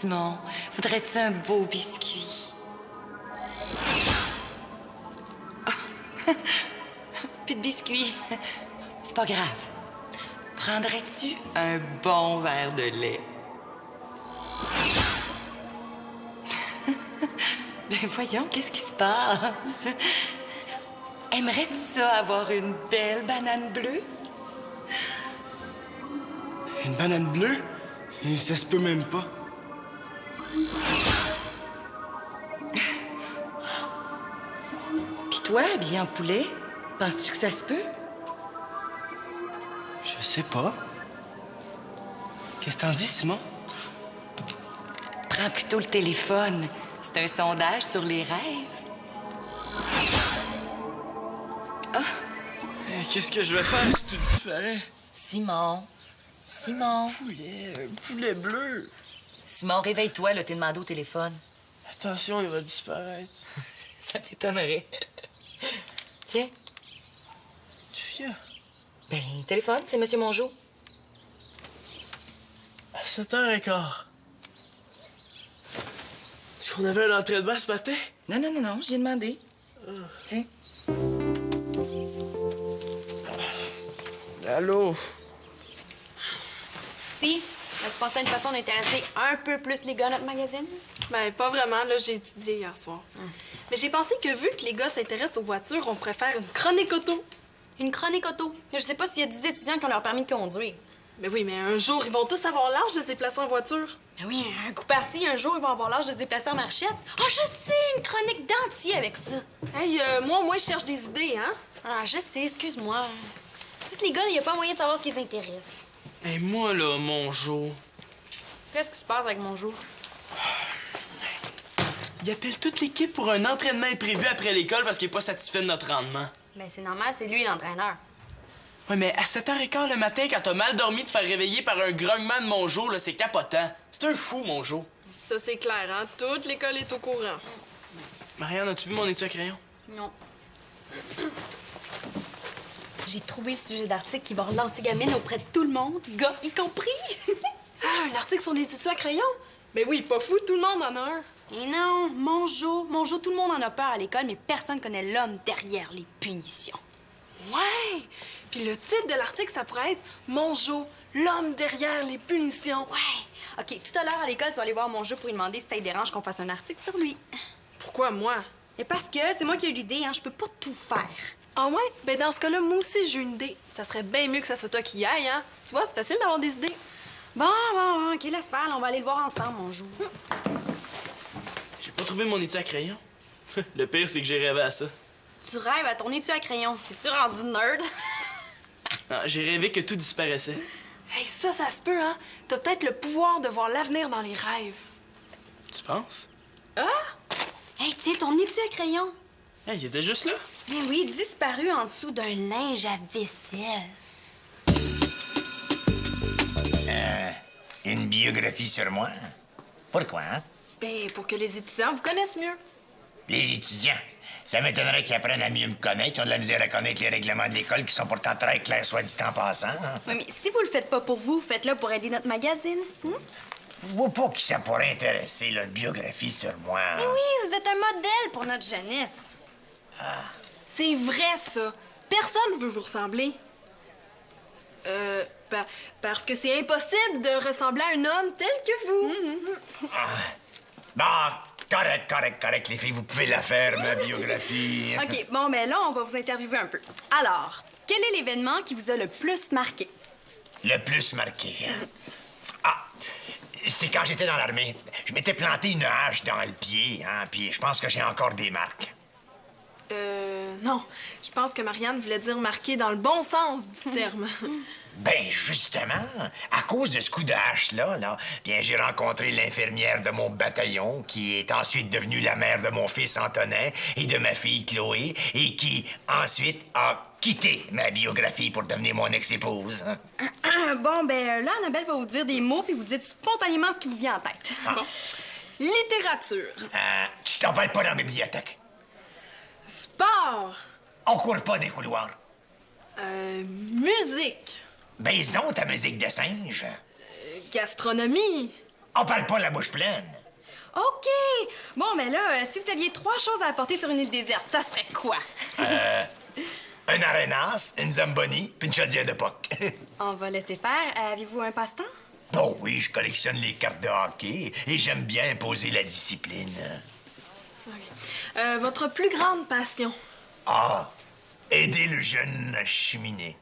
Simon? Voudrais-tu un beau biscuit? Ah. Plus de biscuit. C'est pas grave. Prendrais-tu un bon verre de lait? Ben voyons, qu'est-ce qui se passe? Aimerais-tu ça, avoir une belle banane bleue? Une banane bleue? Mais ça se peut même pas. Puis toi, habillé en poulet, penses-tu que ça se peut? Je sais pas. Qu'est-ce que t'en dis, Simon? Prends plutôt le téléphone. C'est un sondage sur les rêves. Qu'est-ce que je vais faire si tout disparaît? Simon. Simon. Un poulet bleu. Simon, réveille-toi, là, t'es demandé au téléphone. Attention, il va disparaître. Ça m'étonnerait. Tiens. Qu'est-ce qu'il y a? Ben, téléphone, c'est Monsieur Mongeau. À 7h15. Est-ce qu'on avait un entraînement ce matin? Non, j'ai demandé. Tiens. Allô? Puis, as-tu pensé à une façon d'intéresser un peu plus les gars à notre magazine? Ben, pas vraiment. Là, j'ai étudié hier soir. Mais j'ai pensé que vu que les gars s'intéressent aux voitures, on pourrait faire une chronique auto. Une chronique auto. Je sais pas s'il y a 10 étudiants qui ont leur permis de conduire. Ben oui, mais un jour, ils vont tous avoir l'âge de se déplacer en voiture. Ben oui, un coup parti, un jour, ils vont avoir l'âge de se déplacer en marchette. Ah, je sais, une chronique d'entier avec ça. Hey, moi, je cherche des idées, hein? Ah, je sais, excuse-moi. Tu sais, les gars, il y a pas moyen de savoir ce qui les intéresse. Et moi, là, Mongeau. Qu'est-ce qui se passe avec mon jour? Il appelle toute l'équipe pour un entraînement imprévu après l'école parce qu'il est pas satisfait de notre rendement. Ben, c'est normal, c'est lui l'entraîneur. Ouais, mais à 7h15 le matin, quand t'as mal dormi, te faire réveiller par un grognement de Mongeau, là, c'est capotant. C'est un fou, Mongeau. Ça, c'est clair, hein? Toute l'école est au courant. Marianne, as-tu vu mon étui à crayon? Non. J'ai trouvé le sujet d'article qui va relancer Gamine auprès de tout le monde, gars y compris. Ah, un article sur les tissus à crayon? Ben oui, pas fou, tout le monde en a un. Et non, Mongeau, tout le monde en a peur à l'école, mais personne connaît l'homme derrière les punitions. Ouais! Puis le titre de l'article, ça pourrait être Mongeau, l'homme derrière les punitions. Ouais. OK, tout à l'heure à l'école, tu vas aller voir Mongeau pour lui demander si ça lui dérange qu'on fasse un article sur lui. Pourquoi moi? Et parce que c'est moi qui ai eu l'idée, hein, je peux pas tout faire. Ah ouais? Ben dans ce cas-là, moi aussi, j'ai une idée. Ça serait bien mieux que ça soit toi qui y aille, hein? Tu vois, c'est facile d'avoir des idées. Bon, OK, laisse faire, là, on va aller le voir ensemble, Mongeau. J'ai pas trouvé mon étui à crayon. Le pire, c'est que j'ai rêvé à ça. Tu rêves à ton étui à crayon. T'es-tu rendu nerd? Non, j'ai rêvé que tout disparaissait. Hey, ça se peut, hein? T'as peut-être le pouvoir de voir l'avenir dans les rêves. Tu penses? Ah? Hey, tiens, ton étui à crayon. Hey, il était juste là. Mais oui, disparu en dessous d'un linge à vaisselle. Une biographie sur moi? Pourquoi, hein? Ben, pour que les étudiants vous connaissent mieux. Les étudiants. Ça m'étonnerait qu'ils apprennent à mieux me connaître. Ils ont de la misère à connaître les règlements de l'école qui sont pourtant très clairs, soit dit en passant. Hein? Oui, mais si vous le faites pas pour vous, faites-le pour aider notre magazine. Je vois pas qui ça pourrait intéresser, là, une biographie sur moi. Mais oui, vous êtes un modèle pour notre jeunesse. C'est vrai, ça. Personne veut vous ressembler. Parce que c'est impossible de ressembler à un homme tel que vous. Bon, correct, les filles. Vous pouvez la faire, ma biographie. OK, bon, mais là, on va vous interviewer un peu. Alors, quel est l'événement qui vous a le plus marqué? Le plus marqué, hein? Ah, c'est quand j'étais dans l'armée. Je m'étais planté une hache dans le pied, hein, puis je pense que j'ai encore des marques. Non. Je pense que Marianne voulait dire marqué dans le bon sens du terme. Ben, justement, à cause de ce coup de hache-là, bien, j'ai rencontré l'infirmière de mon bataillon, qui est ensuite devenue la mère de mon fils Antonin et de ma fille Chloé, et qui, ensuite, a quitté ma biographie pour devenir mon ex-épouse. Bon, ben là, Annabelle va vous dire des mots, puis vous dites spontanément ce qui vous vient en tête. Bon. Littérature. Tu t'en parles pas dans la bibliothèque. Sport. On court pas des couloirs. Musique. Baise donc ta musique de singe. Gastronomie. On parle pas la bouche pleine. OK! Bon, mais là, si vous aviez 3 choses à apporter sur une île déserte, ça serait quoi? Un arénas, une zamboni, puis une chaudière de poc. On va laisser faire. Avez-vous un passe-temps? Oh oui, je collectionne les cartes de hockey et j'aime bien imposer la discipline. Votre plus grande passion? Ah, aider le jeune à cheminer.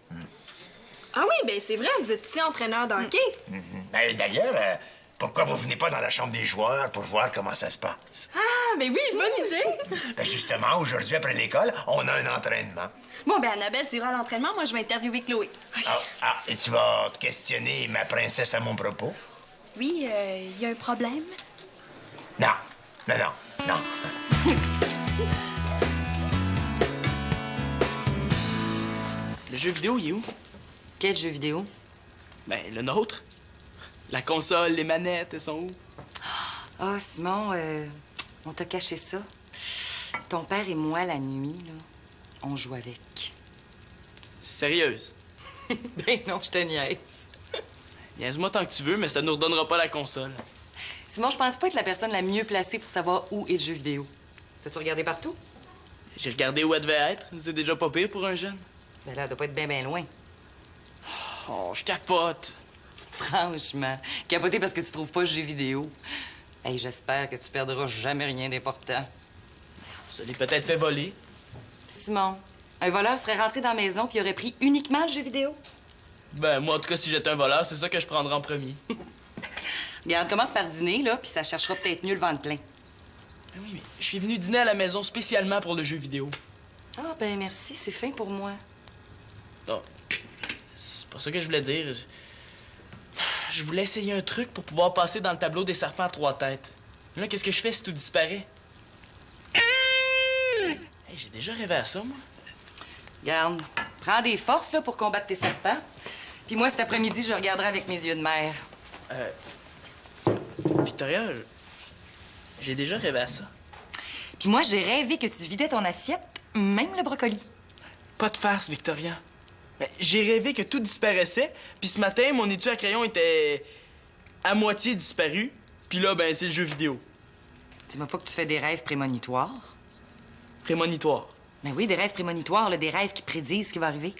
Ah oui, ben c'est vrai, vous êtes aussi entraîneur d'hockey. D'ailleurs, pourquoi vous venez pas dans la chambre des joueurs pour voir comment ça se passe? Ah, ben oui, bonne idée. Justement, aujourd'hui, après l'école, on a un entraînement. Bon, ben Annabelle, tu iras à l'entraînement. Moi, je vais interviewer Chloé. Et tu vas questionner ma princesse à mon propos? Oui, il y a un problème? Non, non. Le jeu vidéo, il est où? Quel jeu vidéo? Ben, le nôtre. La console, les manettes, elles sont où? Ah, Simon, on t'a caché ça. Ton père et moi, la nuit, là, on joue avec. Sérieuse? Ben non, je te niaise. Niaise-moi tant que tu veux, mais ça nous redonnera pas la console. Simon, je pense pas être la personne la mieux placée pour savoir où est le jeu vidéo. T'as-tu regardé partout? J'ai regardé où elle devait être. C'est déjà pas pire pour un jeune. Ben là, elle doit pas être bien loin. Oh, je capote. Franchement, capoter parce que tu trouves pas le jeu vidéo. Hey, j'espère que tu perdras jamais rien d'important. Ça l'est peut-être fait voler. Simon, un voleur serait rentré dans la maison puis aurait pris uniquement le jeu vidéo? Ben, moi, en tout cas, si j'étais un voleur, c'est ça que je prendrais en premier. Regarde, commence par dîner, là, puis ça cherchera peut-être mieux le ventre plein. Ben oui, mais je suis venu dîner à la maison spécialement pour le jeu vidéo. Ah, ben merci, c'est fin pour moi. Non, c'est pas ça que je voulais dire. Je voulais essayer un truc pour pouvoir passer dans le tableau des serpents à 3 têtes. Là, qu'est-ce que je fais si tout disparaît? Hey, j'ai déjà rêvé à ça, moi. Regarde, prends des forces, là, pour combattre tes serpents. Puis moi, cet après-midi, je regarderai avec mes yeux de mère. Victoria, j'ai déjà rêvé à ça. Puis moi, j'ai rêvé que tu vidais ton assiette, même le brocoli. Pas de farce, Victoria. Ben, j'ai rêvé que tout disparaissait, puis ce matin, mon étui à crayon était à moitié disparu, puis là, ben, c'est le jeu vidéo. Dis-moi pas que tu fais des rêves prémonitoires. Prémonitoire. Ben oui, des rêves prémonitoires, là, des rêves qui prédisent ce qui va arriver.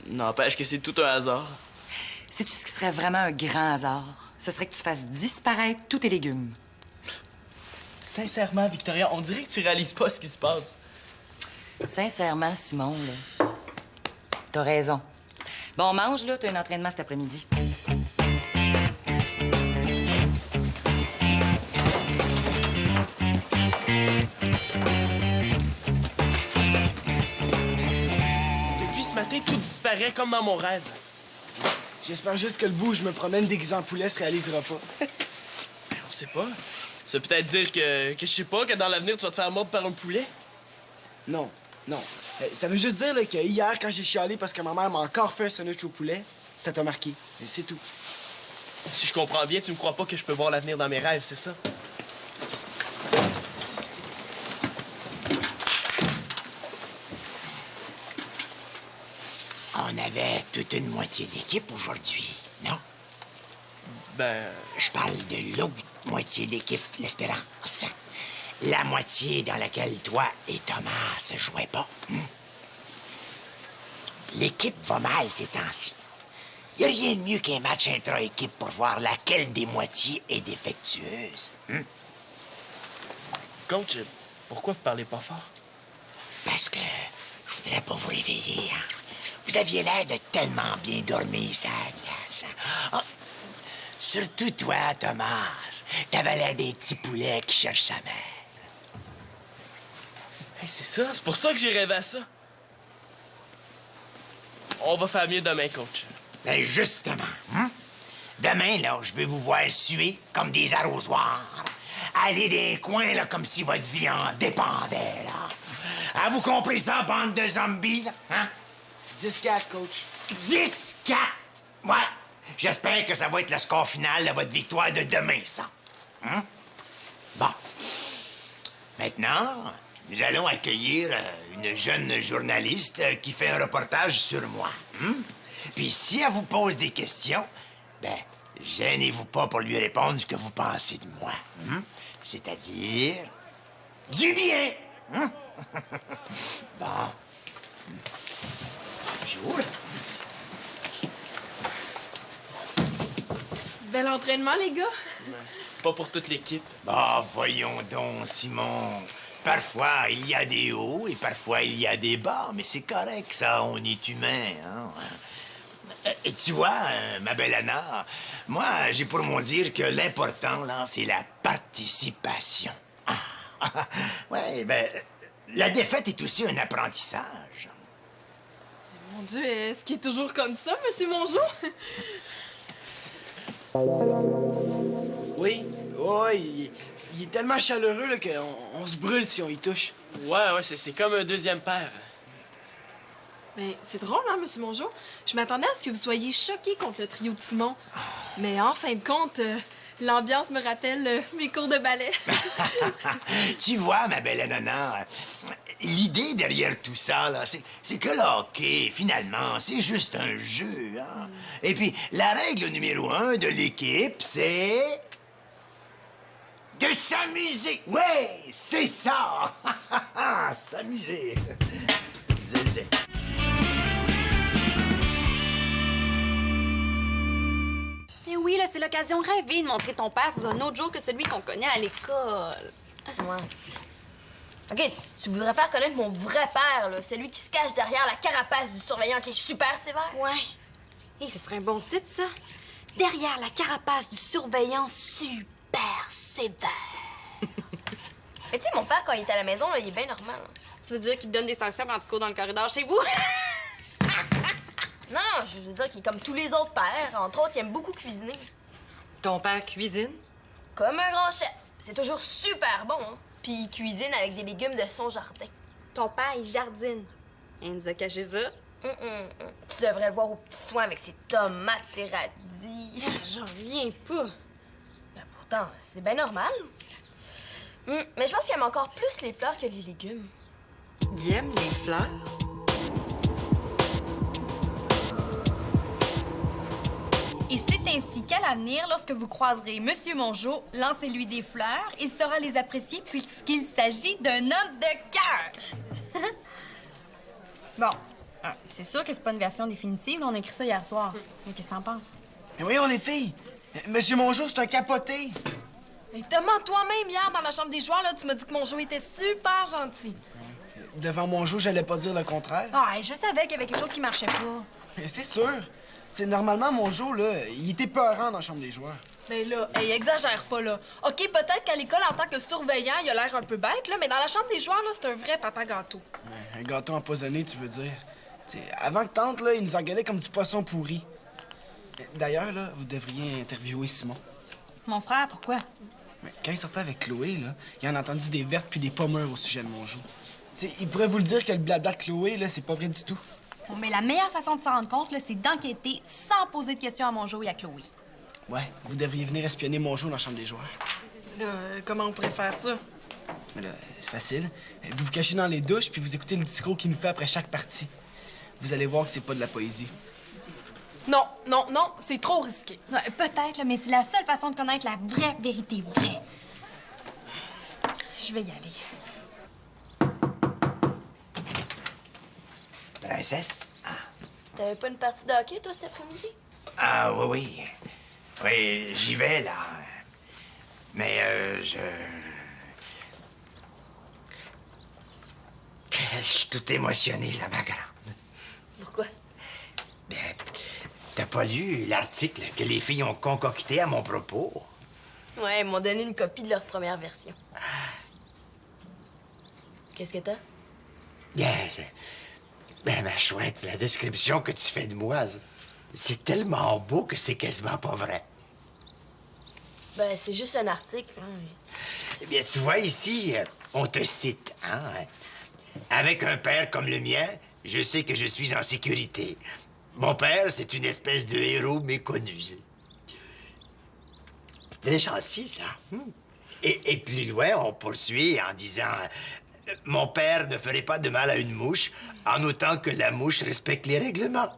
N'empêche que c'est tout un hasard. Sais-tu ce qui serait vraiment un grand hasard? Ce serait que tu fasses disparaître tous tes légumes. Sincèrement, Victoria, on dirait que tu réalises pas ce qui se passe. Sincèrement, Simon, là, t'as raison. Bon, mange, là, t'as un entraînement cet après-midi. Depuis ce matin, tout disparaît comme dans mon rêve. J'espère juste que le bout où je me promène déguisé en poulet se réalisera pas. Ben, on sait pas. Ça veut peut-être dire que je sais pas, que dans l'avenir, tu vas te faire mordre par un poulet. Non. Ça veut juste dire là, que hier, quand j'ai chialé parce que ma mère m'a encore fait un sandwich au poulet, ça t'a marqué. Et c'est tout. Si je comprends bien, tu me crois pas que je peux voir l'avenir dans mes rêves, c'est ça? On avait toute une moitié d'équipe aujourd'hui, non? Ben... Je parle de l'autre moitié d'équipe, l'Espérance. La moitié dans laquelle toi et Thomas se jouaient pas. L'équipe va mal ces temps-ci. Y a rien de mieux qu'un match intra-équipe pour voir laquelle des moitiés est défectueuse. Coach, pourquoi vous parlez pas fort? Parce que je voudrais pas vous réveiller, hein. Vous aviez l'air de tellement bien dormir, ça glace. Ah, surtout toi, Thomas. T'avais l'air des petits poulets qui cherchent sa mère. Hey, c'est ça, c'est pour ça que j'ai rêvé à ça. On va faire mieux demain, coach. Ben justement, demain, là, je vais vous voir suer comme des arrosoirs. Aller dans les coins, là, comme si votre vie en dépendait, là. Avez-vous compris ça, bande de zombies, là? Hein? 10-4, coach. 10-4! Ouais. J'espère que ça va être le score final de votre victoire de demain, ça. Bon. Maintenant, nous allons accueillir une jeune journaliste qui fait un reportage sur moi. Puis si elle vous pose des questions, ben, gênez-vous pas pour lui répondre ce que vous pensez de moi. C'est-à-dire... du bien! Hein? Bon. Bonjour. Bel entraînement, les gars. Pas pour toute l'équipe. Ah, voyons donc, Simon. Parfois, il y a des hauts et parfois, il y a des bas, mais c'est correct, ça, on est humain, hein? Et tu vois, ma belle Anna, moi, j'ai pour mon dire que l'important, là, c'est la participation. Ouais, ben, la défaite est aussi un apprentissage. Mon Dieu, est-ce qu'il est toujours comme ça, Monsieur Mongeau? Oui, il est tellement chaleureux là, qu'on se brûle si on y touche. Ouais, c'est comme un deuxième père. Mais c'est drôle, hein, Monsieur Mongeau? Je m'attendais à ce que vous soyez choqué contre le trio de Simon. Mais en fin de compte, l'ambiance me rappelle mes cours de ballet. Tu vois, ma belle Anna, l'idée derrière tout ça, là, c'est que le hockey, finalement, c'est juste un jeu. Hein? Et puis, la règle numéro 1 de l'équipe, c'est... de s'amuser. Ouais, c'est ça. S'amuser. C'est... Mais oui, là, c'est l'occasion rêvée de montrer ton père sous un autre jour que celui qu'on connaît à l'école. Ouais. OK, tu voudrais faire connaître mon vrai père, là, celui qui se cache derrière la carapace du surveillant qui est super sévère? Ouais. Et ce serait un bon titre, ça. Derrière la carapace du surveillant super sévère. Mais tu sais, mon père, quand il est à la maison, là, il est bien normal. Tu veux dire qu'il te donne des sanctions quand tu cours dans le corridor chez vous? Non, je veux dire qu'il est comme tous les autres pères. Entre autres, il aime beaucoup cuisiner. Ton père cuisine? Comme un grand chef. C'est toujours super bon, hein? Puis il cuisine avec des légumes de son jardin. Ton père, il jardine. Il nous a caché ça. Tu devrais le voir au petit soin avec ses tomates, ses radis. J'en reviens pas. Ben pourtant, c'est bien normal. Mais je pense qu'il aime encore plus les fleurs que les légumes. Il aime les fleurs? Et c'est ainsi qu'à l'avenir, lorsque vous croiserez Monsieur Mongeau, lancez-lui des fleurs. Il saura les apprécier puisqu'il s'agit d'un homme de cœur. Bon, c'est sûr que c'est pas une version définitive. Là, on a écrit ça hier soir. Mais qu'est-ce que t'en penses? Mais voyons, les filles. Monsieur Mongeau, c'est un capoté. Et Thomas, toi-même, hier, dans la chambre des joueurs, là, tu m'as dit que Mongeau était super gentil. Devant Mongeau, j'allais pas dire le contraire. Ah, je savais qu'il y avait quelque chose qui marchait pas. Mais c'est sûr. T'sais, normalement, Mongeau, là, il était peurant dans la chambre des joueurs. Mais là, hey, exagère pas, là. OK, peut-être qu'à l'école, en tant que surveillant, il a l'air un peu bête, là, mais dans la chambre des joueurs, là, c'est un vrai papa gâteau. Ouais, un gâteau empoisonné, tu veux dire. T'sais, avant que tante, là, il nous engueulait comme du poisson pourri. D'ailleurs, là, vous devriez interviewer Simon. Mon frère, pourquoi? Mais quand il sortait avec Chloé, là, il en a entendu des vertes puis des pommeurs au sujet de Mongeau. T'sais, il pourrait vous le dire que le blabla de Chloé, là, c'est pas vrai du tout. Bon, mais la meilleure façon de s'en rendre compte, là, c'est d'enquêter sans poser de questions à Mongeau et à Chloé. Ouais, vous devriez venir espionner Mongeau dans la chambre des joueurs. Là, comment on pourrait faire ça? Mais là, c'est facile. Vous vous cachez dans les douches puis vous écoutez le discours qu'il nous fait après chaque partie. Vous allez voir que c'est pas de la poésie. Non, c'est trop risqué. Ouais, peut-être, là, mais c'est la seule façon de connaître la vraie vérité vraie. Je vais y aller. Princesse? T'avais pas une partie de hockey, toi, cet après-midi? Ah, oui. Oui, j'y vais, là. Mais, je suis tout émotionné, là, ma grande. Pourquoi? Ben, t'as pas lu l'article que les filles ont concocté à mon propos? Ouais, ils m'ont donné une copie de leur première version. Qu'est-ce que t'as? Ben, ma chouette, la description que tu fais de moi, c'est tellement beau que c'est quasiment pas vrai. Ben, c'est juste un article. Eh bien, tu vois, ici, on te cite, hein? Avec un père comme le mien, je sais que je suis en sécurité. Mon père, c'est une espèce de héros méconnu. C'est très gentil, ça. Et plus loin, on poursuit en disant... Mon père ne ferait pas de mal à une mouche en autant que la mouche respecte les règlements.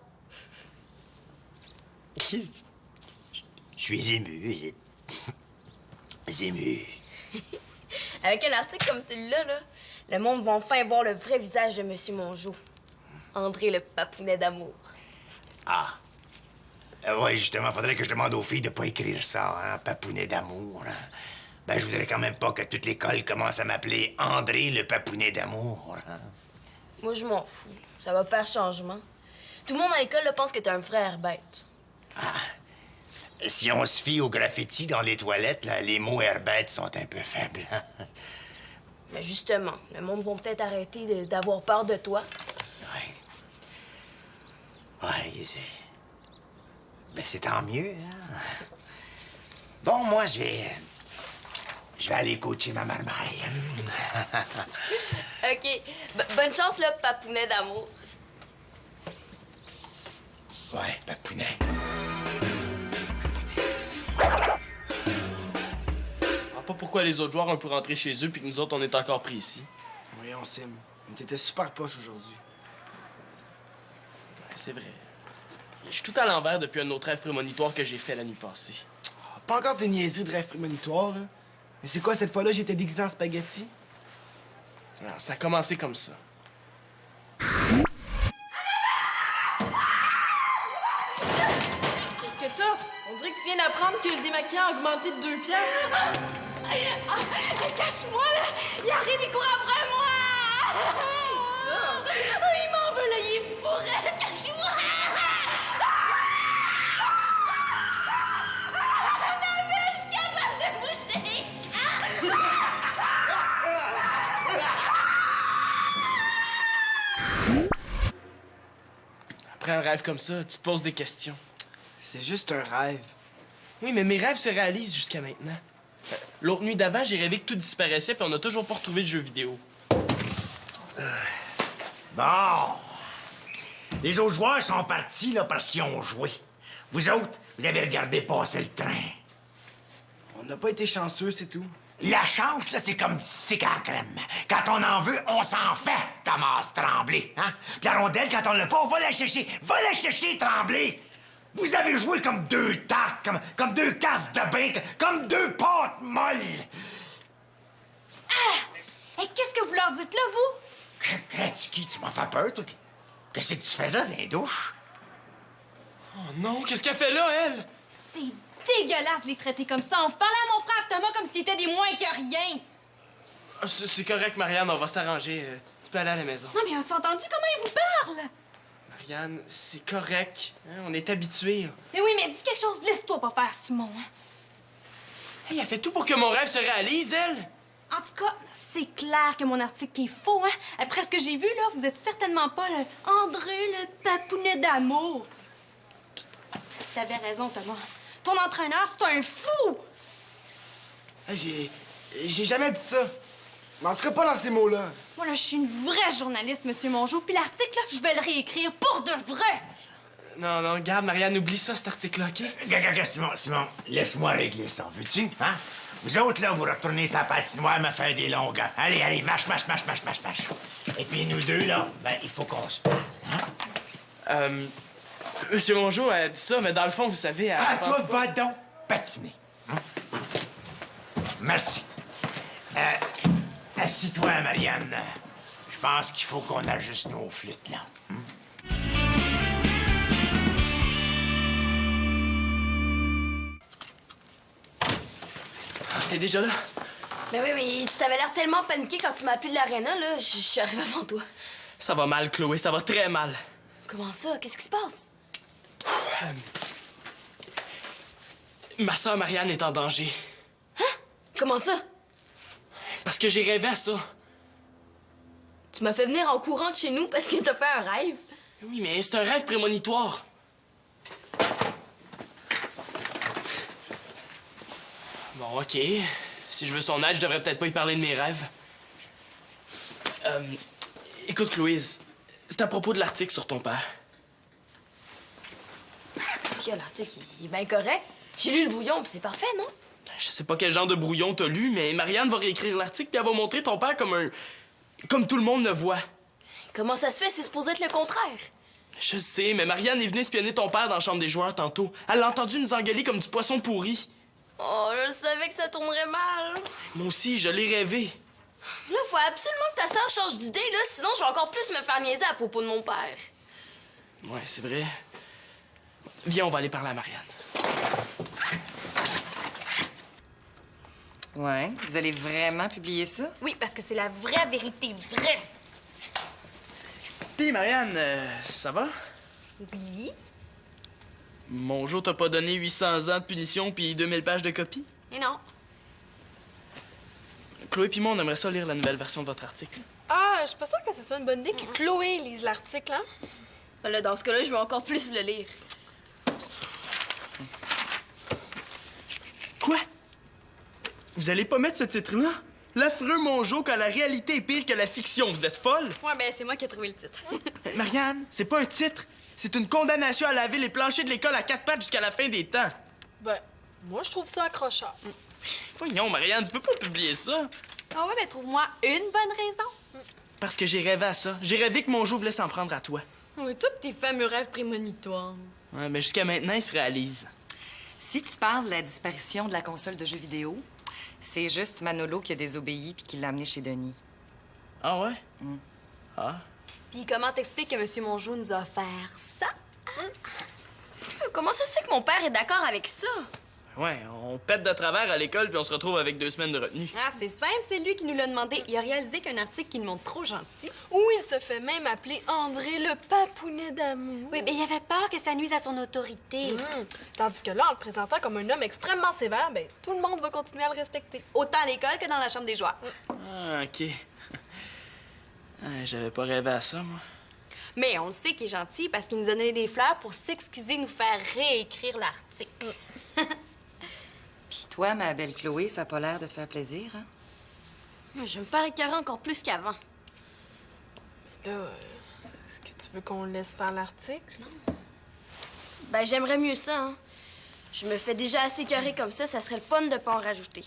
Je suis ému. Ému. Avec un article comme celui-là, là, le monde va enfin voir le vrai visage de Monsieur Mongeau. André le papounet d'amour. Ah. Ouais, justement, faudrait que je demande aux filles de pas écrire ça, hein, papounet d'amour. Hein. Ben, je voudrais quand même pas que toute l'école commence à m'appeler André le papounet d'amour. Hein. Moi, je m'en fous. Ça va faire changement. Tout le monde à l'école là, pense que t'es un frère bête. Si on se fie au graffiti dans les toilettes, là, les mots herbêtes sont un peu faibles. Hein. Mais justement, le monde va peut-être arrêter d'avoir peur de toi. Ouais, c'est... Ben, c'est tant mieux, hein. Bon, moi, je vais aller coacher ma marmaille. OK. Bonne chance, là, papounet d'amour. Ouais, papounet. Pas pourquoi les autres joueurs ont pu rentrer chez eux puis que nous autres, on est encore pris ici. Voyons, Sim. T'étais super poche aujourd'hui. Ouais, c'est vrai. Je suis tout à l'envers depuis un autre rêve prémonitoire que j'ai fait la nuit passée. Pas encore des niaiseries de rêve prémonitoire, là. Mais c'est quoi, cette fois-là, j'étais déguisé en spaghetti? Alors, ça a commencé comme ça. Qu'est-ce que t'as? On dirait que tu viens d'apprendre que le démaquillant a augmenté de 2 piastres. Cache-moi, là! Il arrive, il court après moi! Oh, il m'en veut, là, il est fou! Cache-moi! Non, mais je suis capable de bouger! Après un rêve comme ça, tu te poses des questions. C'est juste un rêve. Oui, mais mes rêves se réalisent jusqu'à maintenant. L'autre nuit d'avant, j'ai rêvé que tout disparaissait puis on n'a toujours pas retrouvé le jeu vidéo. Bon. Les autres joueurs sont partis, là, parce qu'ils ont joué. Vous autres, vous avez regardé passer le train. On n'a pas été chanceux, c'est tout. La chance, là, c'est comme du sucre à la crème. Quand on en veut, on s'en fait, Thomas Tremblay. Hein? Puis la rondelle, quand on l'a pas, on va la chercher. Va la chercher, Tremblay! Vous avez joué comme 2 tartes, comme 2 casses de bain, comme 2 pâtes molles. Et qu'est-ce que vous leur dites là, vous? Kratzky, tu m'as fait peur, toi. Qu'est-ce que tu faisais dans les douches? Oh non, qu'est-ce qu'elle fait là, elle? C'est dégueulasse de les traiter comme ça. On parlait à mon frère Thomas comme s'il était des moins que rien. Ah, c'est correct, Marianne, on va s'arranger. Tu peux aller à la maison. Non, mais as-tu entendu comment il vous parle? Marianne, c'est correct. Hein, on est habitués. Mais oui, mais dis quelque chose, laisse-toi pas faire, Simon. Hein? Hey, elle fait tout pour que mon rêve se réalise, elle. En tout cas, c'est clair que mon article est faux, hein? Après ce que j'ai vu, là, vous êtes certainement pas le André le papounet d'amour. T'avais raison, Thomas. Ton entraîneur, c'est un fou! Hey, j'ai jamais dit ça. Mais en tout cas, pas dans ces mots-là. Moi, là, je suis une vraie journaliste, Monsieur Mongeau, puis l'article, là, je vais le réécrire pour de vrai! Non, non, regarde, Marianne, oublie ça, cet article-là, OK? Gaga, Simon, laisse-moi régler ça, veux-tu, hein? Vous autres, là, vous retournez sa patinoire, me faire des longues. Allez, marche. Et puis nous deux, là, ben, il faut qu'on se parle, hein? Monsieur Mongeau a dit ça, mais dans le fond, vous savez... elle pense Toi, pas- va donc patiner. Hein? Merci. Assis-toi, Marianne. Je pense qu'il faut qu'on ajuste nos flûtes, là. T'es déjà là? Ben oui, mais t'avais l'air tellement paniqué quand tu m'as appelé de l'aréna, là. Je suis arrivée avant toi. Ça va mal, Chloé, ça va très mal. Comment ça? Qu'est-ce qui se passe? Ma sœur Marianne est en danger. Comment ça? Parce que j'ai rêvé à ça. Tu m'as fait venir en courant de chez nous parce que t'as fait un rêve. Oui, mais c'est un rêve prémonitoire. Bon, OK. Si je veux son aide, je devrais peut-être pas y parler de mes rêves. Écoute, Louise, c'est à propos de l'article sur ton père. Parce que l'article, il est bien correct. J'ai lu le brouillon, puis c'est parfait, non? Je sais pas quel genre de brouillon t'as lu, mais Marianne va réécrire l'article puis elle va montrer ton père comme tout le monde le voit. Comment ça se fait? C'est supposé être le contraire. Je sais, mais Marianne est venue espionner ton père dans la chambre des joueurs tantôt. Elle l'a entendu nous engueuler comme du poisson pourri. Oh, je savais que ça tournerait mal. Moi aussi, je l'ai rêvé. Là, faut absolument que ta sœur change d'idée, là, sinon je vais encore plus me faire niaiser à propos de mon père. Ouais, c'est vrai. Viens, on va aller parler à Marianne. Ouais, vous allez vraiment publier ça? Oui, parce que c'est la vraie vérité, vraie. Pis, Marianne, ça va? Oui? Monjo t'a pas donné 800 ans de punition puis 2000 pages de copie? Et non. Chloé pis moi, on aimerait ça lire la nouvelle version de votre article. Ah, je suis pas sûre que ce soit une bonne idée que Chloé lise l'article, hein? Ben là, dans ce cas-là, je vais encore plus le lire. Quoi? Vous allez pas mettre ce titre-là? L'affreux Monjo quand la réalité est pire que la fiction. Vous êtes folle? Ouais, ben c'est moi qui ai trouvé le titre. Marianne, c'est pas un titre. C'est une condamnation à laver les planchers de l'école à 4 pattes jusqu'à la fin des temps. Ben, moi, je trouve ça accrocheur. Voyons, Marianne, tu peux pas publier ça. Ah ouais, ben trouve-moi une bonne raison. Parce que j'ai rêvé à ça. J'ai rêvé que Monjo voulait s'en prendre à toi. Ouais, toi pis tes fameux rêves prémonitoires. Ouais, mais jusqu'à maintenant, il se réalise. Si tu parles de la disparition de la console de jeux vidéo, c'est juste Manolo qui a désobéi puis qui l'a amené chez Denis. Ah ouais? Ah. Puis comment t'expliques que M. Mongeau nous a offert ça? Comment ça se fait que mon père est d'accord avec ça? Ouais, on pète de travers à l'école puis on se retrouve avec 2 semaines de retenue. Ah, c'est simple, c'est lui qui nous l'a demandé. Il a réalisé qu'un article qui nous montre trop gentil. Ou il se fait même appeler André le papounet d'amour. Oui, mais il avait peur que ça nuise à son autorité. Tandis que là, en le présentant comme un homme extrêmement sévère, ben, tout le monde va continuer à le respecter. Autant à l'école que dans la chambre des joueurs. Ah, OK. J'avais pas rêvé à ça, moi. Mais on le sait qu'il est gentil parce qu'il nous a donné des fleurs pour s'excuser, nous faire réécrire l'article. Puis toi, ma belle Chloé, ça a pas l'air de te faire plaisir, hein? Je vais me faire écœurer encore plus qu'avant. Là, est-ce que tu veux qu'on le laisse faire l'article? Ben, j'aimerais mieux ça, hein. Je me fais déjà assez écœurer comme ça serait le fun de pas en rajouter.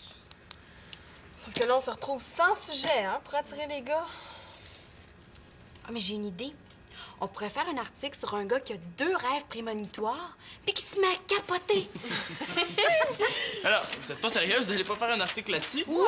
Sauf que là, on se retrouve sans sujet, hein, pour attirer les gars. Ah, mais j'ai une idée. On pourrait faire un article sur un gars qui a 2 rêves prémonitoires puis qui se met à capoter. Alors, vous êtes pas sérieuse? Vous allez pas faire un article là-dessus? Oui!